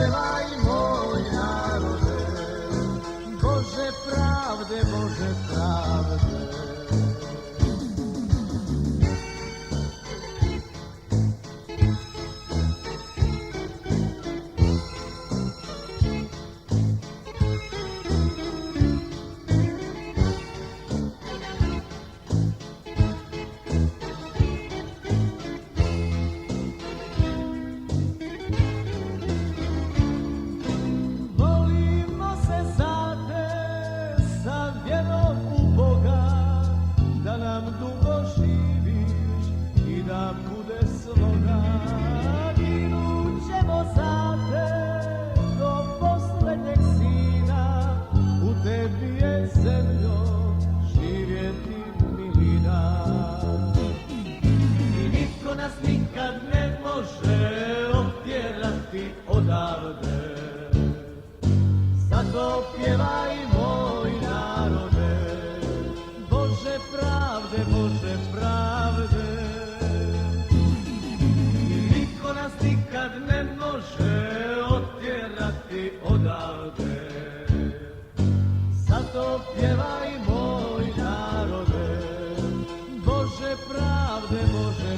pjevaj moj narode, Bože pravde, Bože pravde. Dugo živiš i da bude sloga, ginut ćemo za te do poslednjeg sina, u tebi je zemljo živjeti milina. I nitko nas nikad ne može otjerati odavde, zato pjevaj moj narode, Bože pravde, Bože pravde. I niko nas nikad ne može otjerati odavde, zato pjevaj moj narode, Bože pravde, Bože